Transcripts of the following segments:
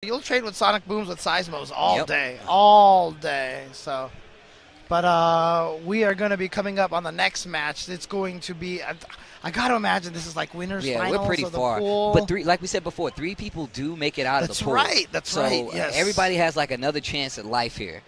you'll trade with Sonic Booms with Seismos all day. So, but we are going to be coming up on the next match. It's going to be. I got to imagine this is like winners finals. Yeah, we're pretty far. But like we said before, 3 people do make it out of the pool. That's right. Yes. Everybody has like another chance at life here.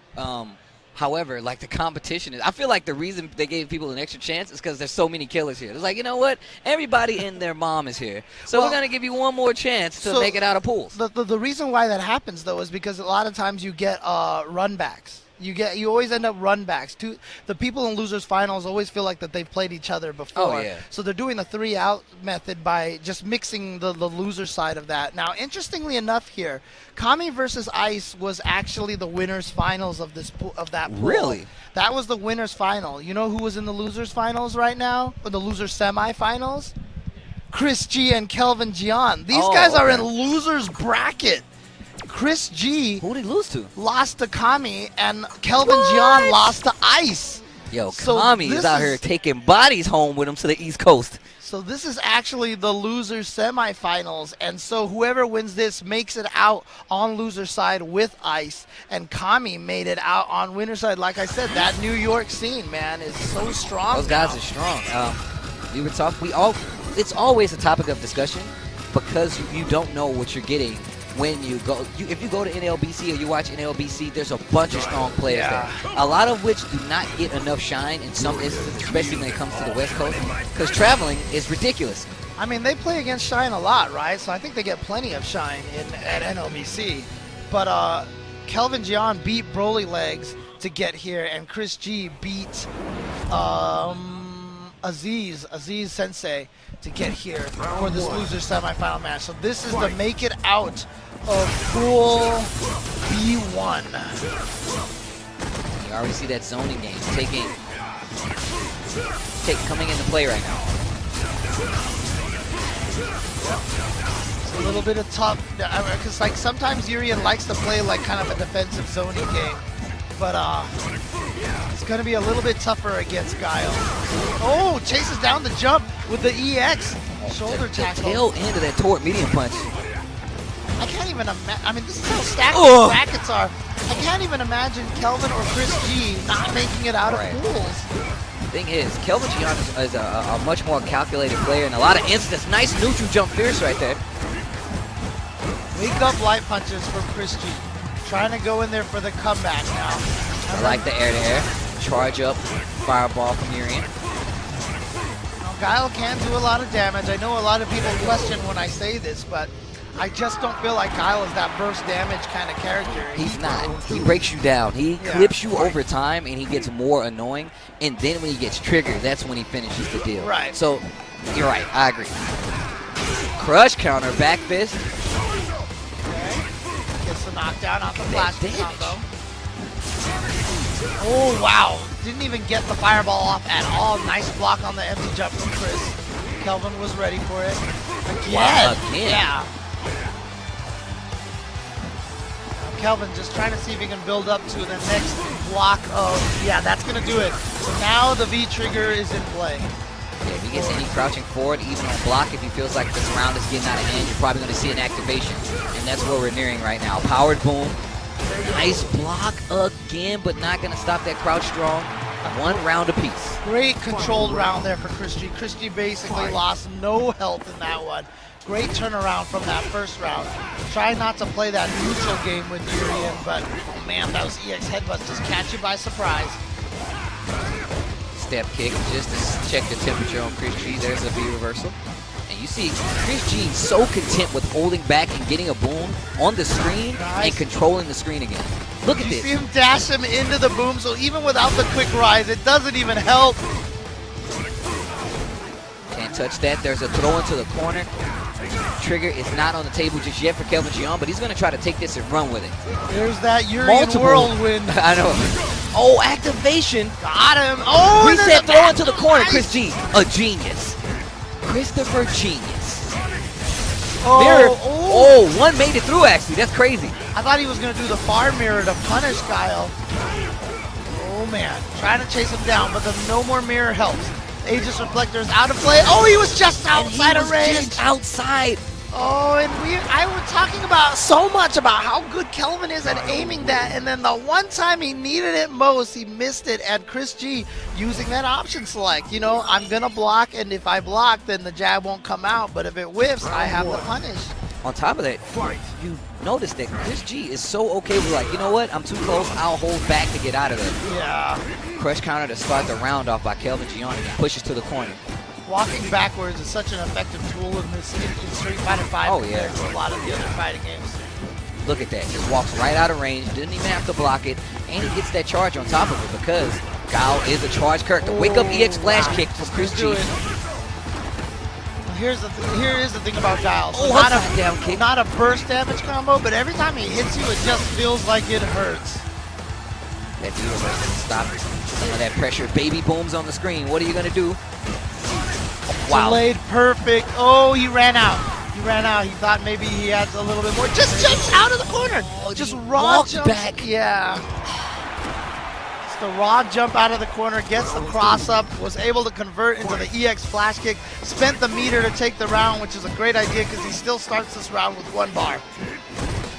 However, like the competition is, I feel like the reason they gave people an extra chance is because there's so many killers here. It's like, you know what? Everybody and their mom is here. So we're going to give you one more chance to make it out of pools. The reason why that happens, though, is because a lot of times you get runbacks. You always end up runbacks. The people in losers finals always feel like that they've played each other before. Oh, yeah. So they're doing the 3-out method by just mixing the loser side of that. Now, interestingly enough here, Kami versus Ice was actually the winners finals of that pool. Really? That was the winners final. You know who was in the losers finals right now? Or the losers semifinals? ChrisG and Kelvin Jeon. These guys are in losers bracket. ChrisG, who did he lose to? Lost to Kami, and Kelvin Jeon lost to Ice. Yo, so Kami is out here taking bodies home with him to the East Coast. So this is actually the losers semifinals, and so whoever wins this makes it out on loser side with Ice, and Kami made it out on winner side. Like I said, that New York scene, man, is so strong. Those guys are strong. We were talking. It's always a topic of discussion because you don't know what you're getting. When you go, if you go to NLBC or you watch NLBC, there's a bunch of strong players there. A lot of which do not get enough shine in some instances, especially when it comes to the West Coast, because traveling is ridiculous. I mean, they play against shine a lot, right? So I think they get plenty of shine at NLBC. But Kelvin Jeon beat Broly Legs to get here, and ChrisG beat Aziz Sensei to get here for this loser semifinal match. So this is the make it out of pool B1. You already see that zoning game coming into play right now. It's a little bit of tough, because like sometimes Urien likes to play like kind of a defensive zoning game, but it's going to be a little bit tougher against Guile. Oh, chases down the jump with the EX shoulder tackle. The tail end of that toward medium punch. I can't even imagine. I mean, this is how stacked the brackets are. I can't even imagine Kelvin or ChrisG not making it out of pools. The thing is, Kelvin Jeon is a much more calculated player in a lot of instances. Nice neutral jump fierce right there. Wake up light punches from ChrisG. Trying to go in there for the comeback now. I like the air-to-air. Charge up, fireball from Urien. Guile can do a lot of damage. I know a lot of people question when I say this, but I just don't feel like Guile is that burst damage kind of character. He's not. He breaks you down. He clips you over time, and he gets more annoying. And then when he gets triggered, that's when he finishes the deal. Right. So, you're right. I agree. Crush counter, back fist. Okay. Gets the knockdown off the flash combo. Oh, wow. Didn't even get the fireball off at all. Nice block on the empty jump from Chris. Kelvin was ready for it. Again. Wow, again. Yeah. Kelvin just trying to see if he can build up to the next block of, yeah, that's going to do it. So now the V trigger is in play. Yeah, if he gets any crouching forward, even on block, if he feels like this round is getting out of hand, you're probably going to see an activation. And that's what we're nearing right now. Powered boom. Nice block again, but not going to stop that crouch strong. 1 round apiece. Great controlled round there for ChrisG. ChrisG basically lost no health in that one. Great turnaround from that first round. Try not to play that neutral game with Urien, but oh man, those EX headbutts just catch you by surprise. Step kick just to check the temperature on ChrisG. There's a V reversal. And you see ChrisG so content with holding back and getting a boom on the screen and controlling the screen again. Look at this. You see him dash him into the boom, so even without the quick rise, it doesn't even help. Can't touch that. There's a throw into the corner. Trigger is not on the table just yet for Kelvin Jeon, but he's going to try to take this and run with it. There's that Urien whirlwind. I know. Oh, activation. Got him. Oh, reset throw into the corner. ChrisG, a genius. Christopher Genius. Oh, mirror. Oh, one made it through, actually. That's crazy. I thought he was going to do the far mirror to punish Guile. Oh, man. Trying to chase him down, but the no more mirror helps. Aegis Reflector is out of play. Oh, he was just outside of range. Just outside. Oh, and I was talking about so much about how good Kelvin is at aiming that, and then the one time he needed it most, he missed it, and ChrisG using that option select. You know, I'm going to block, and if I block, then the jab won't come out, but if it whiffs, I have the punish. On top of that, you notice that ChrisG is so okay with, like, you know what, I'm too close, I'll hold back to get out of there. Yeah. Crush counter to start the round off by Kelvin Jeon, and pushes to the corner. Walking backwards is such an effective tool in Street Fighter 5 compared to a lot of the other fighting games. Look at that. Just walks right out of range. Didn't even have to block it. And he gets that charge on top of it because Guile is a charge character. Wake up EX flash kick from ChrisG. Here is the thing about Guile. So not a burst damage combo, but every time he hits you, it just feels like it hurts. That deal is going to stop some of that pressure. Baby booms on the screen. What are you going to do? Wow. Delayed perfect. Oh, he ran out. He ran out. He thought maybe he had a little bit more. Just jumps out of the corner. Just raw jump back. Yeah. It's the raw jump out of the corner. Gets the cross up. Was able to convert into the EX flash kick. Spent the meter to take the round, which is a great idea because he still starts this round with 1 bar.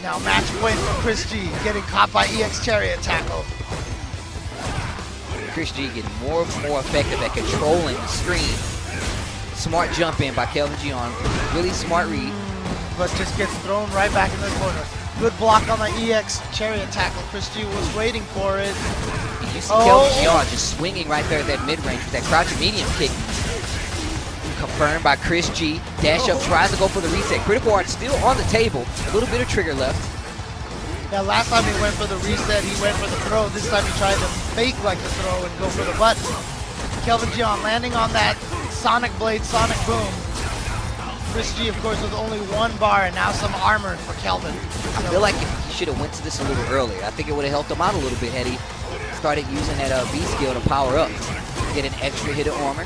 Now match point for ChrisG. Getting caught by EX chariot tackle. ChrisG getting more and more effective at controlling the screen. Smart jump in by Kelvin Jeon. Really smart read. But just gets thrown right back in the corner. Good block on the EX chariot tackle. ChrisG was waiting for it. You see Kelvin Jeon just swinging right there at that mid-range with that crouching medium kick. Confirmed by ChrisG. Dash up, tries to go for the reset. Critical art still on the table. A little bit of trigger left. Yeah, last time he went for the reset, he went for the throw. This time he tried to fake like the throw and go for the button. Kelvin Jeon landing on that Sonic Blade, Sonic Boom. ChrisG, of course, with only 1 bar and now some armor for Kelvin. I feel like if he should have went to this a little earlier, I think it would have helped him out a little bit had he started using that B skill to power up. Get an extra hit of armor.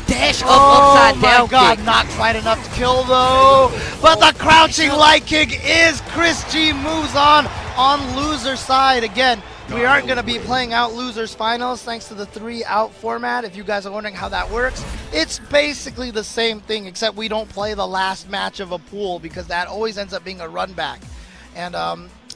Dash up, upside down. Oh my God, kick. not quite enough to kill though. But the crouching light kick is ChrisG moves on loser side. Again, we aren't going to be playing out losers finals thanks to the 3-out format. If you guys are wondering how that works, it's basically the same thing except we don't play the last match of a pool because that always ends up being a run back. And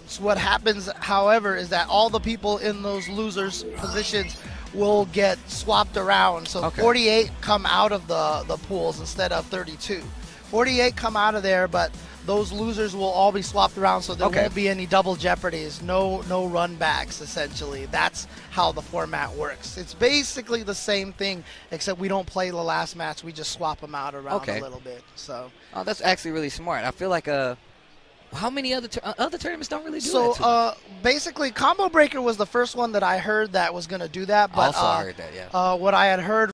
so what happens, however, is that all the people in those losers positions will get swapped around. So 48 come out of the pools instead of 32. 48 come out of there, but those losers will all be swapped around, so there won't be any double jeopardies, no run backs, essentially. That's how the format works. It's basically the same thing, except we don't play the last match. We just swap them out around a little bit. So. Oh, that's actually really smart. I feel like how many other tournaments don't really do that? So basically, Combo Breaker was the first one that I heard that was going to do that. But also, I heard that, yeah. What I had heard